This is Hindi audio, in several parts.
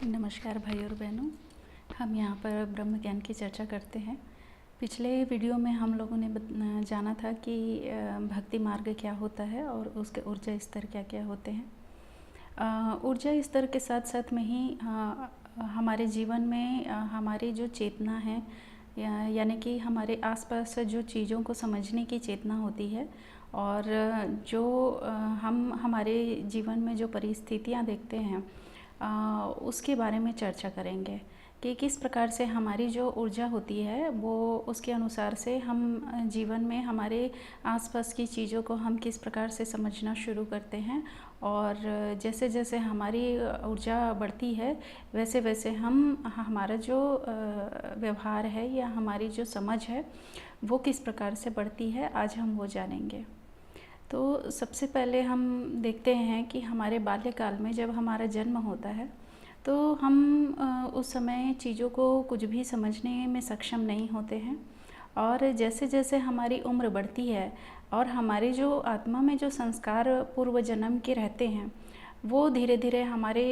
नमस्कार भाई और बहनों। हम यहाँ पर ब्रह्म ज्ञान की चर्चा करते हैं। पिछले वीडियो में हम लोगों ने जाना था कि भक्ति मार्ग क्या होता है और उसके ऊर्जा स्तर क्या क्या होते हैं। ऊर्जा स्तर के साथ साथ में ही हमारे जीवन में हमारी जो चेतना है यानी कि हमारे आसपास जो चीज़ों को समझने की चेतना होती है और जो हम हमारे जीवन में जो परिस्थितियाँ देखते हैं उसके बारे में चर्चा करेंगे कि किस प्रकार से हमारी जो ऊर्जा होती है वो उसके अनुसार से हम जीवन में हमारे आसपास की चीज़ों को हम किस प्रकार से समझना शुरू करते हैं और जैसे जैसे हमारी ऊर्जा बढ़ती है वैसे वैसे हम हमारा जो व्यवहार है या हमारी जो समझ है वो किस प्रकार से बढ़ती है, आज हम वो जानेंगे। तो सबसे पहले हम देखते हैं कि हमारे बाल्यकाल में जब हमारा जन्म होता है तो हम उस समय चीज़ों को कुछ भी समझने में सक्षम नहीं होते हैं और जैसे जैसे हमारी उम्र बढ़ती है और हमारी जो आत्मा में जो संस्कार पूर्व जन्म के रहते हैं वो धीरे धीरे हमारे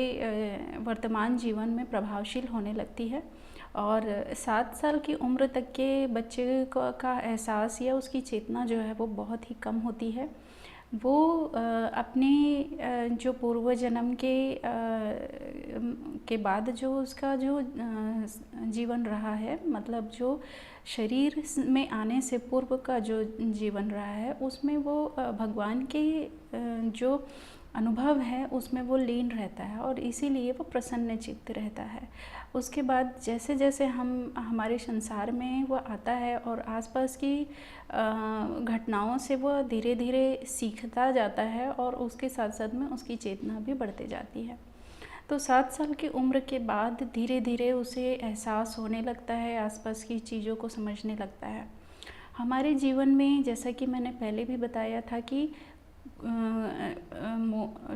वर्तमान जीवन में प्रभावशील होने लगती है और 7 साल की उम्र तक के बच्चे का एहसास या उसकी चेतना जो है वो बहुत ही कम होती है। वो अपने जो पूर्व जन्म के बाद जो उसका जो जीवन रहा है, मतलब जो शरीर में आने से पूर्व का जो जीवन रहा है उसमें वो भगवान के जो अनुभव है उसमें वो लीन रहता है और इसीलिए वो प्रसन्न चित्त रहता है। उसके बाद जैसे जैसे हम हमारे संसार में वो आता है और आसपास की घटनाओं से वो धीरे धीरे सीखता जाता है और उसके साथ साथ में उसकी चेतना भी बढ़ते जाती है। तो 7 साल की उम्र के बाद धीरे धीरे उसे एहसास होने लगता है, आसपास की चीज़ों को समझने लगता है। हमारे जीवन में जैसा कि मैंने पहले भी बताया था कि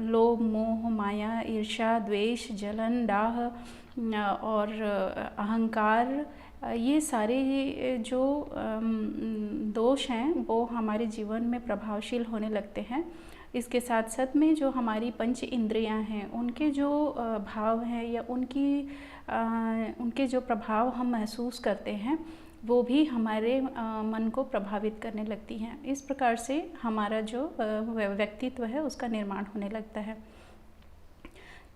लोभ, मोह, माया, ईर्ष्या, द्वेष, जलन, डाह और अहंकार, ये सारे जो दोष हैं वो हमारे जीवन में प्रभावशील होने लगते हैं। इसके साथ साथ में जो हमारी पंच इंद्रियां हैं उनके जो भाव हैं या उनके जो प्रभाव हम महसूस करते हैं वो भी हमारे मन को प्रभावित करने लगती हैं। इस प्रकार से हमारा जो व्यक्तित्व है उसका निर्माण होने लगता है।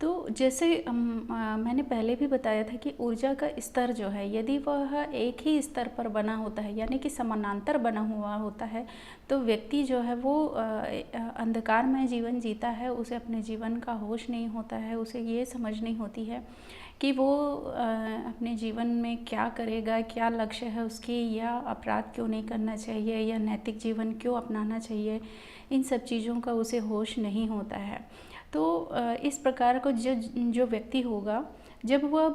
तो जैसे मैंने पहले भी बताया था कि ऊर्जा का स्तर जो है यदि वह एक ही स्तर पर बना होता है यानी कि समानांतर बना हुआ होता है तो व्यक्ति जो है वो अंधकार में जीवन जीता है, उसे अपने जीवन का होश नहीं होता है, उसे ये समझ नहीं होती है कि वो अपने जीवन में क्या करेगा, क्या लक्ष्य है उसकी, या अपराध क्यों नहीं करना चाहिए या नैतिक जीवन क्यों अपनाना चाहिए, इन सब चीज़ों का उसे होश नहीं होता है। तो इस प्रकार को जो व्यक्ति होगा जब वह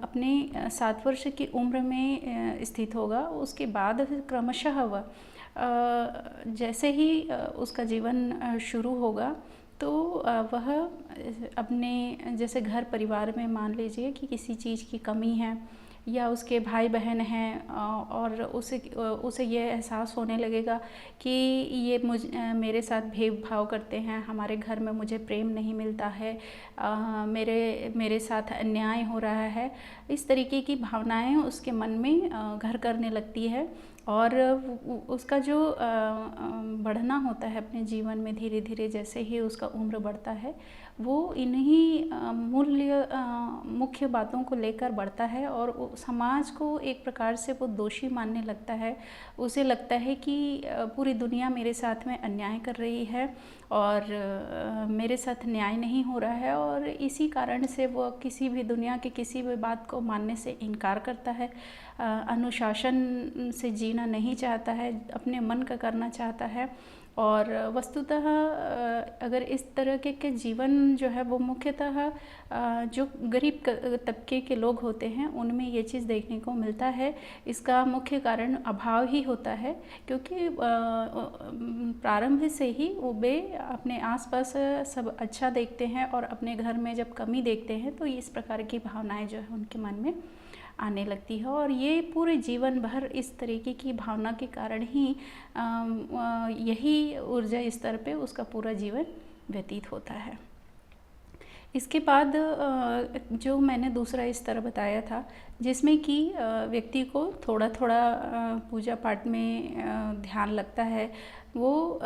अपने 7 वर्ष की उम्र में स्थित होगा उसके बाद फिर क्रमशः वह जैसे ही उसका जीवन शुरू होगा तो वह अपने जैसे घर परिवार में मान लीजिए कि किसी चीज़ की कमी है या उसके भाई बहन हैं और उसे ये एहसास होने लगेगा कि ये मेरे साथ भेदभाव करते हैं, हमारे घर में मुझे प्रेम नहीं मिलता है, मेरे साथ अन्याय हो रहा है। इस तरीके की भावनाएं उसके मन में घर करने लगती है और उसका जो बढ़ना होता है अपने जीवन में धीरे धीरे जैसे ही उसका उम्र बढ़ता है वो इन्हीं मुख्य बातों को लेकर बढ़ता है और समाज को एक प्रकार से वो दोषी मानने लगता है। उसे लगता है कि पूरी दुनिया मेरे साथ में अन्याय कर रही है और मेरे साथ न्याय नहीं हो रहा है और इसी कारण से वो किसी भी दुनिया की किसी भी बात को मानने से इनकार करता है, अनुशासन से जीना नहीं चाहता है, अपने मन का करना चाहता है। और वस्तुतः अगर इस तरह के जीवन जो है वो मुख्यतः जो गरीब तबके के लोग होते हैं उनमें ये चीज़ देखने को मिलता है। इसका मुख्य कारण अभाव ही होता है क्योंकि प्रारंभ से ही वे अपने आसपास सब अच्छा देखते हैं और अपने घर में जब कमी देखते हैं तो इस प्रकार की भावनाएं जो है उनके मन में आने लगती है और ये पूरे जीवन भर इस तरीके की भावना के कारण ही यही ऊर्जा स्तर पे उसका पूरा जीवन व्यतीत होता है। इसके बाद जो मैंने दूसरा स्तर बताया था, जिसमें कि व्यक्ति को थोड़ा थोड़ा पूजा पाठ में ध्यान लगता है, वो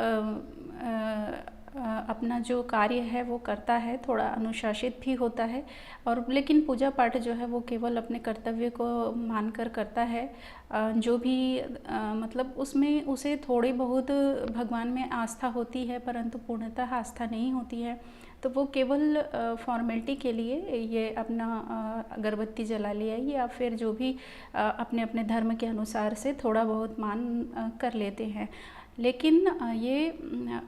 अपना जो कार्य है वो करता है, थोड़ा अनुशासित भी होता है। और लेकिन पूजा पाठ जो है वो केवल अपने कर्तव्य को मानकर करता है। जो भी मतलब उसमें उसे थोड़ी बहुत भगवान में आस्था होती है, परंतु पूर्णतः आस्था नहीं होती है। तो वो केवल फॉर्मेलिटी के लिए ये अपना अगरबत्ती जला लिया या फिर जो भी अपने अपने धर्म के अनुसार से थोड़ा बहुत मान कर लेते हैं। लेकिन ये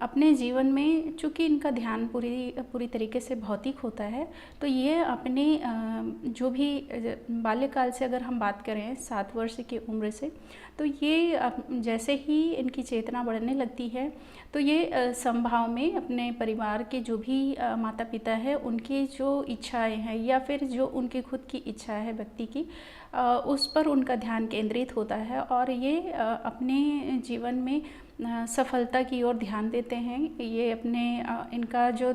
अपने जीवन में चूँकि इनका ध्यान पूरी तरीके से भौतिक होता है, तो ये अपने जो भी बाल्यकाल से अगर हम बात करें 7 वर्ष की उम्र से, तो ये जैसे ही इनकी चेतना बढ़ने लगती है, तो ये समभाव में अपने परिवार के जो भी माता पिता है उनकी जो इच्छाएं हैं या फिर जो उनकी खुद की इच्छा है व्यक्ति की, उस पर उनका ध्यान केंद्रित होता है और ये अपने जीवन में सफलता की ओर ध्यान देते हैं। ये अपने इनका जो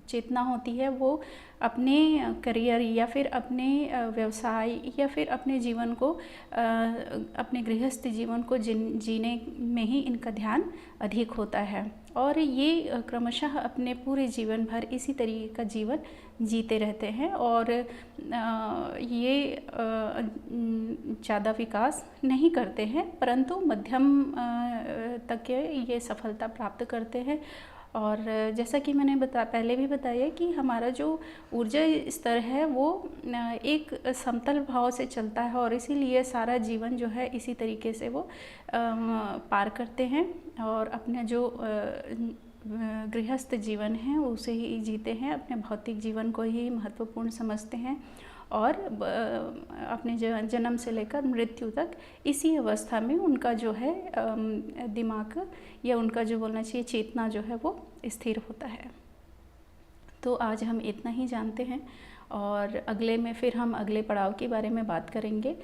चेतना होती है वो अपने करियर या फिर अपने व्यवसाय या फिर अपने जीवन को अपने गृहस्थ जीवन को जीने में ही इनका ध्यान अधिक होता है। और ये क्रमशः अपने पूरे जीवन भर इसी तरीके का जीवन जीते रहते हैं और ये ज़्यादा विकास नहीं करते हैं, परंतु मध्यम तक ये सफलता प्राप्त करते हैं। और जैसा कि मैंने पहले भी बताया कि हमारा जो ऊर्जा स्तर है वो एक समतल भाव से चलता है और इसीलिए सारा जीवन जो है इसी तरीके से वो पार करते हैं और अपना जो गृहस्थ जीवन है उसे ही जीते हैं, अपने भौतिक जीवन को ही महत्वपूर्ण समझते हैं और अपने जन्म से लेकर मृत्यु तक इसी अवस्था में उनका जो है दिमाग या उनका जो बोलना चाहिए चेतना जो है वो स्थिर होता है। तो आज हम इतना ही जानते हैं और अगले में फिर हम अगले पड़ाव के बारे में बात करेंगे।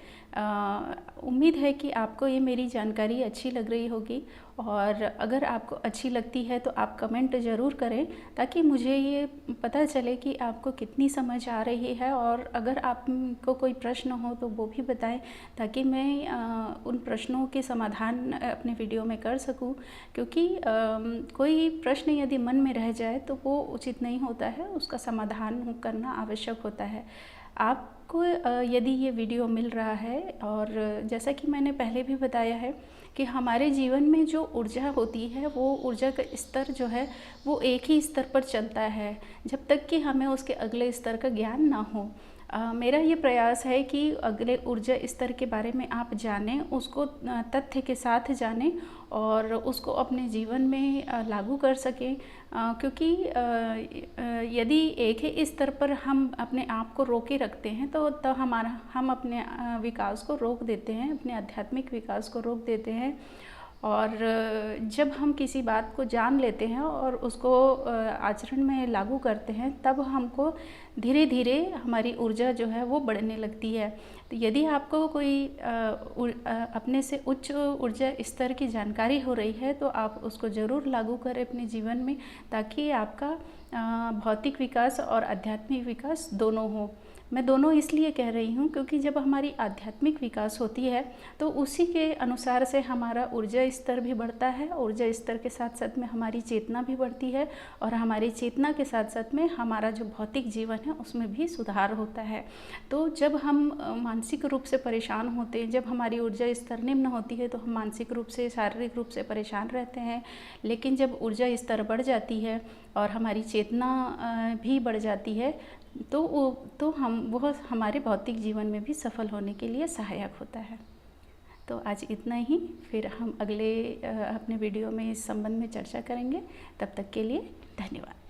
उम्मीद है कि आपको ये मेरी जानकारी अच्छी लग रही होगी और अगर आपको अच्छी लगती है तो आप कमेंट ज़रूर करें ताकि मुझे ये पता चले कि आपको कितनी समझ आ रही है। और अगर आपको कोई प्रश्न हो तो वो भी बताएं ताकि मैं उन प्रश्नों के समाधान अपने वीडियो में कर सकूं, क्योंकि कोई प्रश्न यदि मन में रह जाए तो वो उचित नहीं होता है, उसका समाधान करना आवश्यक होता है। आपको यदि ये वीडियो मिल रहा है और जैसा कि मैंने पहले भी बताया है कि हमारे जीवन में जो ऊर्जा होती है वो ऊर्जा का स्तर जो है वो एक ही स्तर पर चलता है जब तक कि हमें उसके अगले स्तर का ज्ञान ना हो। मेरा ये प्रयास है कि अगले ऊर्जा स्तर के बारे में आप जानें, उसको तथ्य के साथ जानें और उसको अपने जीवन में लागू कर सकें, क्योंकि यदि एक ही स्तर पर हम अपने आप को रोके रखते हैं तो हम अपने विकास को रोक देते हैं, अपने आध्यात्मिक विकास को रोक देते हैं। और जब हम किसी बात को जान लेते हैं और उसको आचरण में लागू करते हैं तब हमको धीरे धीरे हमारी ऊर्जा जो है वो बढ़ने लगती है। तो यदि आपको कोई अपने से उच्च ऊर्जा स्तर की जानकारी हो रही है तो आप उसको ज़रूर लागू करें अपने जीवन में ताकि आपका भौतिक विकास और आध्यात्मिक विकास दोनों हो। मैं दोनों इसलिए कह रही हूँ क्योंकि जब हमारी आध्यात्मिक विकास होती है तो उसी के अनुसार से हमारा ऊर्जा स्तर भी बढ़ता है, ऊर्जा स्तर के साथ साथ में हमारी चेतना भी बढ़ती है और हमारी चेतना के साथ साथ में हमारा जो भौतिक जीवन है उसमें भी सुधार होता है। तो जब हम मानसिक रूप से परेशान होते हैं, जब हमारी ऊर्जा स्तर निम्न होती है तो हम मानसिक रूप से शारीरिक रूप से परेशान रहते हैं, लेकिन जब ऊर्जा स्तर बढ़ जाती है और हमारी चेतना भी बढ़ जाती है तो वह हमारे भौतिक जीवन में भी सफल होने के लिए सहायक होता है। तो आज इतना ही, फिर हम अगले अपने वीडियो में इस संबंध में चर्चा करेंगे। तब तक के लिए धन्यवाद।